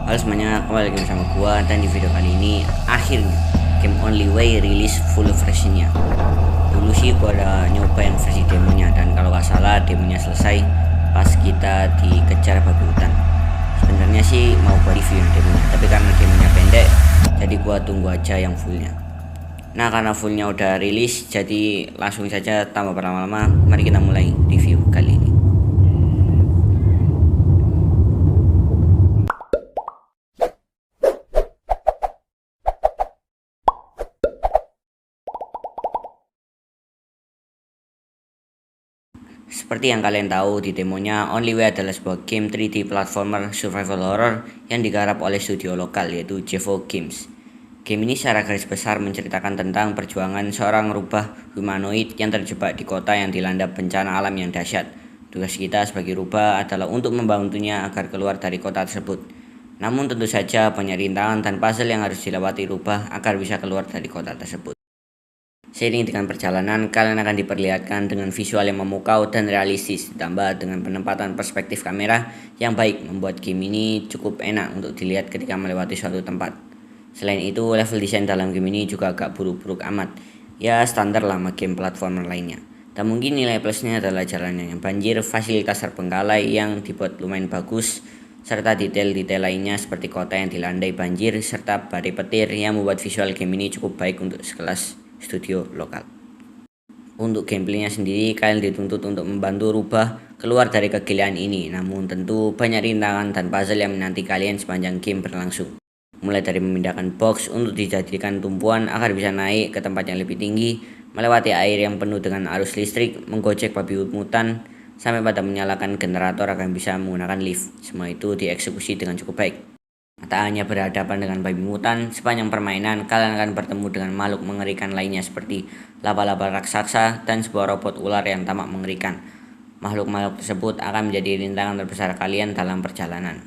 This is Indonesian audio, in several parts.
Halo semuanya, kembali lagi bersama gua. Dan di video kali ini akhirnya game Only Way rilis full versionnya. Dulu sih gua ada nyoba yang versi demonya, dan kalau nggak salah demonya selesai pas kita dikejar babi hutan. Sebenarnya sih mau gua review yang demonya, tapi karena demonya pendek jadi gua tunggu aja yang fullnya. Nah, karena fullnya udah rilis, jadi langsung saja tanpa berlama-lama mari kita mulai review kali ini. Seperti yang kalian tahu, di demonya Only Way adalah sebuah game 3D platformer survival horror yang digarap oleh studio lokal yaitu Jevo Games. Game ini secara garis besar menceritakan tentang perjuangan seorang rubah humanoid yang terjebak di kota yang dilanda bencana alam yang dahsyat. Tugas kita sebagai rubah adalah untuk membantunya agar keluar dari kota tersebut. Namun tentu saja banyak rintangan dan puzzle yang harus dilewati rubah agar bisa keluar dari kota tersebut. Seiring dengan perjalanan, kalian akan diperlihatkan dengan visual yang memukau dan realistis, ditambah dengan penempatan perspektif kamera yang baik, membuat game ini cukup enak untuk dilihat ketika melewati suatu tempat. Selain itu, level design dalam game ini juga agak buruk-buruk amat, ya standar lah sama game platformer lainnya. Dan mungkin nilai plusnya adalah jalannya yang banjir, fasilitas terbengkalai yang dibuat lumayan bagus, serta detail-detail lainnya seperti kota yang dilandai banjir, serta badai petir yang membuat visual game ini cukup baik untuk sekelas studio lokal. Untuk gameplaynya sendiri, kalian dituntut untuk membantu rubah keluar dari kegilaan ini, namun tentu banyak rintangan dan puzzle yang menanti kalian sepanjang game berlangsung. Mulai dari memindahkan box untuk dijadikan tumpuan agar bisa naik ke tempat yang lebih tinggi, melewati air yang penuh dengan arus listrik, menggocek babi hutan, sampai pada menyalakan generator agar bisa menggunakan lift. Semua itu dieksekusi dengan cukup baik. Tak hanya berhadapan dengan babi hutan, sepanjang permainan kalian akan bertemu dengan makhluk mengerikan lainnya seperti laba-laba raksasa dan sebuah robot ular yang tamak mengerikan. Makhluk-makhluk tersebut akan menjadi rintangan terbesar kalian dalam perjalanan.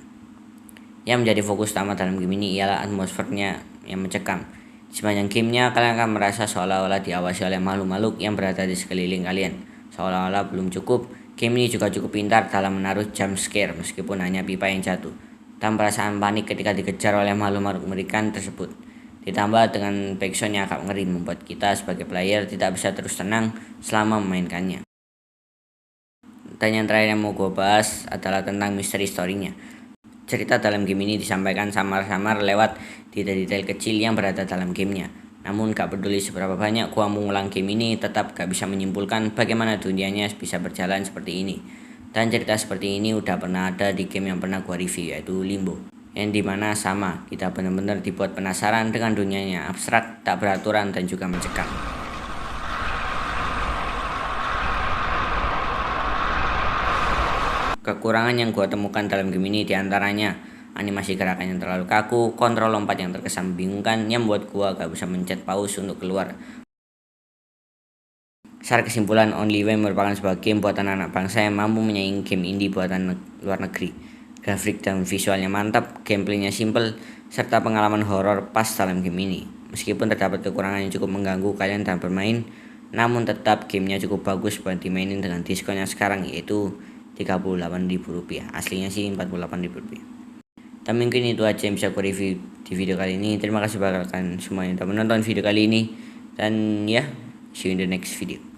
Yang menjadi fokus utama dalam game ini ialah atmosfernya yang mencekam. Sepanjang gamenya kalian akan merasa seolah-olah diawasi oleh makhluk-makhluk yang berada di sekeliling kalian. Seolah-olah belum cukup, game ini juga cukup pintar dalam menaruh jump scare meskipun hanya pipa yang jatuh, dan perasaan panik ketika dikejar oleh makhluk-makhluk mengerikan tersebut. Ditambah dengan backsound yang agak ngeri membuat kita sebagai player tidak bisa terus tenang selama memainkannya. Dan yang terakhir yang mau gue bahas adalah tentang misteri story-nya. Cerita dalam game ini disampaikan samar-samar lewat detail-detail kecil yang berada dalam gamenya. Namun gak peduli seberapa banyak gua mengulang game ini, tetap gak bisa menyimpulkan bagaimana dunianya bisa berjalan seperti ini. Dan cerita seperti ini udah pernah ada di game yang pernah gua review, yaitu Limbo, yang dimana sama, kita benar-benar dibuat penasaran dengan dunianya abstrak, tak beraturan, dan juga mencekam. Kekurangan yang gua temukan dalam game ini diantaranya animasi gerakan yang terlalu kaku, kontrol lompat yang terkesan membingungkan yang membuat gua gak bisa mencet pause untuk keluar. Secara kesimpulan, Only Way merupakan sebuah game buatan anak bangsa yang mampu menyaingi game indie buatan luar negeri. Grafik dan visualnya mantap, gameplaynya simple, serta pengalaman horor pas dalam game ini. Meskipun terdapat kekurangan yang cukup mengganggu kalian dalam bermain, namun tetap gamenya cukup bagus buat dimainin dengan diskon yang sekarang, yaitu Rp38.000. Aslinya sih Rp48.000. Dan mungkin itu aja yang bisa aku review di video kali ini. Terima kasih buat kalian semua yang telah menonton video kali ini. Dan ya, see you in the next video.